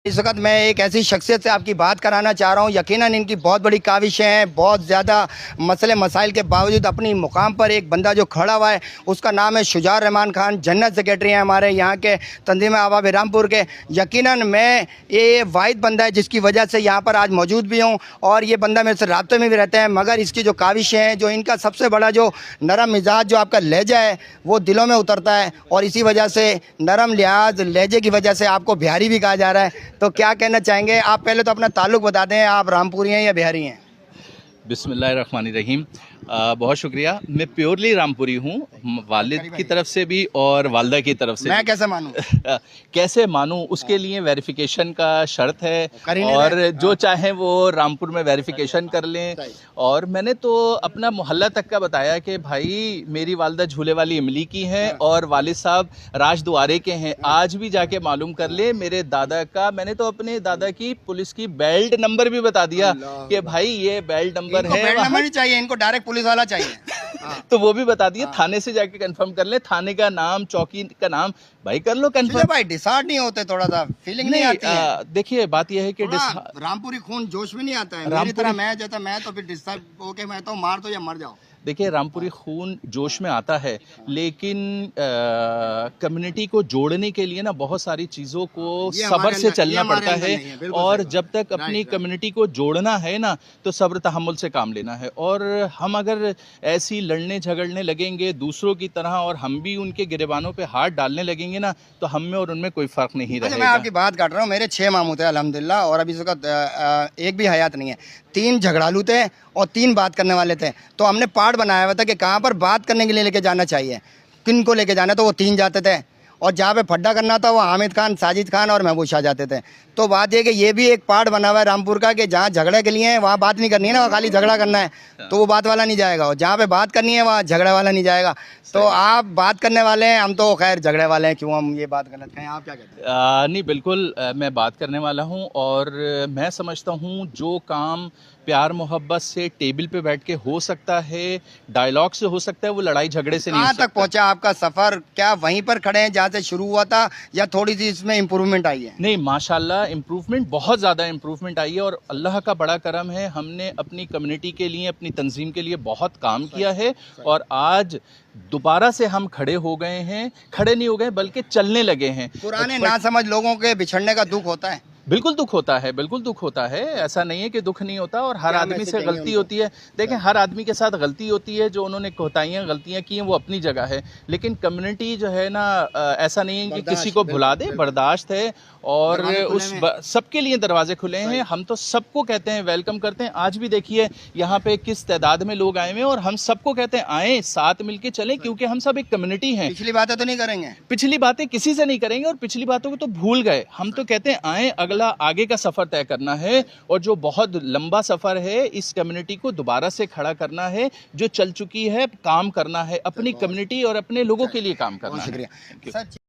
इस वक्त मैं एक ऐसी शख्सियत से आपकी बात कराना चाह रहा हूँ। यकीनन इनकी बहुत बड़ी काविशें हैं, बहुत ज़्यादा मसले मसाइल के बावजूद अपनी मुकाम पर एक बंदा जो खड़ा हुआ है उसका नाम है शुजार रहमान खान। जनरल सेक्रेटरी हैं हमारे यहाँ के तंजीम अहबाब रामपुर के। यकीनन मैं ये वाहिद बंदा है जिसकी वजह से यहाँ पर आज मौजूद भी हूँ और ये बंदा मेरे से राब्ते में भी रहता है। मगर इसकी जो काविशें हैं, जो इनका सबसे बड़ा जो नरम मिजाज, जो आपका लहजा है वो दिलों में उतरता है और इसी वजह से नरम लिहाज लहजे की वजह से आपको बिहारी भी कहा जा रहा है। तो क्या कहना चाहेंगे आप? पहले तो अपना ताल्लुक बता दें, आप रामपुरी हैं या बिहारी हैं? बिस्मिल्लाहिर्रहमानिर्रहीम। बहुत शुक्रिया। मैं प्योरली रामपुरी हूँ, वालिद की तरफ से भी और वालदा की तरफ से। मैं कैसे मानूँ? कैसे मानूँ उसके लिए वेरिफिकेशन का शर्त है और जो चाहें वो रामपुर में वेरिफिकेशन कर लें। और मैंने तो अपना मोहल्ला तक का बताया कि भाई मेरी वालदा झूले वाली इमली की हैं और वालिद साहब राजद्वारे के हैं। आज भी जाके मालूम कर ले मेरे दादा का। मैंने तो अपने दादा की पुलिस की बेल्ट नंबर भी बता दिया कि भाई ये बेल्ट नंबर है। बेल्ट नंबर नहीं चाहिए इनको, डायरेक्ट पुलिस वाला चाहिए। तो वो भी बता दिए। थाने से जाके कंफर्म कर ले, थाने का नाम, चौकी का नाम, भाई कर लो कंफर्म। भाई डिसार्ड नहीं होते, थोड़ा सा फीलिंग नहीं आती है? देखिए बात यह है कि रामपुरी खून जोश में नहीं आता है। मेरी तरह मैं जैसा मैं तो फिर डिस्टर्ब होके मैं तो मार दो या मर जाओ। देखिए रामपुरी खून जोश में आता है, लेकिन कम्युनिटी को जोड़ने के लिए ना बहुत सारी चीज़ों को सब्र से चलना पड़ता है। और जब तक अपनी कम्युनिटी को जोड़ना है ना तो सब्र तहम्मुल से काम लेना है। और हम अगर ऐसी लड़ने झगड़ने लगेंगे दूसरों की तरह और हम भी उनके गिरेबानों पे हाथ डालने लगेंगे ना तो हम में और उनमें कोई फ़र्क नहीं रहेगा। मैं आपकी बात काट रहा हूँ। मेरे 6 मामू थे अल्हम्दुलिल्लाह और अभी इसका एक भी हयात नहीं है। 3 झगड़ालू थे और 3 बात करने वाले थे। तो हमने पार्ट बनाया हुआ था कि कहाँ पर बात करने के लिए लेके जाना चाहिए, किन को लेके जाना। तो वो 3 जाते थे और जहाँ पे फड्डा करना था वो हामिद खान, साजिद खान और महबूब शाह जाते थे। तो बात ये कि ये भी एक पार्ट बना हुआ है रामपुर का कि जहाँ झगड़े के लिए है वहाँ बात नहीं करनी है ना, वहाँ खाली झगड़ा करना है तो वो बात वाला नहीं जाएगा। और जहाँ पे बात करनी है वहाँ झगड़े वाला नहीं जाएगा। तो आप बात करने वाले हैं, हम तो खैर झगड़े वाले हैं, क्यों हम ये बात गलत कहें? आप क्या कहते हैं? नहीं बिल्कुल, मैं बात करने वाला हूँ और मैं समझता हूँ जो काम प्यार मोहब्बत से टेबल पे बैठ के हो सकता है, डायलॉग से हो सकता है, वो लड़ाई झगड़े से नहीं हो सकता। कहाँ तक पहुँचा आपका सफ़र? क्या वहीं पर खड़े हैं जहाँ से शुरू हुआ था या थोड़ी सी इसमें इम्प्रूवमेंट आई है? नहीं माशाल्लाह इम्प्रूवमेंट, बहुत ज़्यादा इम्प्रूवमेंट आई है और अल्लाह का बड़ा करम है। हमने अपनी कम्युनिटी के लिए, अपनी तंजीम के लिए बहुत काम किया है और आज दोबारा से हम खड़े हो गए हैं। खड़े नहीं हो गए बल्कि चलने लगे हैं। पुराने नासमझ लोगों के बिछड़ने का दुख होता है? बिल्कुल दुख होता है, बिल्कुल दुख होता है। ऐसा नहीं है कि दुख नहीं होता और हर आदमी से गलती होती है। देखें हर आदमी के साथ गलती होती है, जो उन्होंने कोताहियाँ गलतियाँ की हैं वो अपनी जगह है। लेकिन कम्युनिटी जो है ना, ऐसा नहीं है कि किसी को भुला दे, बर्दाश्त है और उस सबके लिए दरवाजे खुले हैं। हम तो सबको कहते हैं, वेलकम करते हैं। आज भी देखिए यहाँ पे किस तादाद में लोग आए हुए हैं और हम सबको कहते हैं आएँ, साथ मिलके चलें, क्योंकि हम सब एक कम्युनिटी हैं। पिछली बातें तो नहीं करेंगे? पिछली बातें किसी से नहीं करेंगे और पिछली बातों को तो भूल गए। हम तो कहते हैं आएँ, अगला आगे का सफर तय करना है और जो बहुत लंबा सफर है, इस कम्युनिटी को दोबारा से खड़ा करना है। जो चल चुकी है काम करना है, अपनी कम्युनिटी और अपने लोगों के लिए काम करना है। शुक्रिया।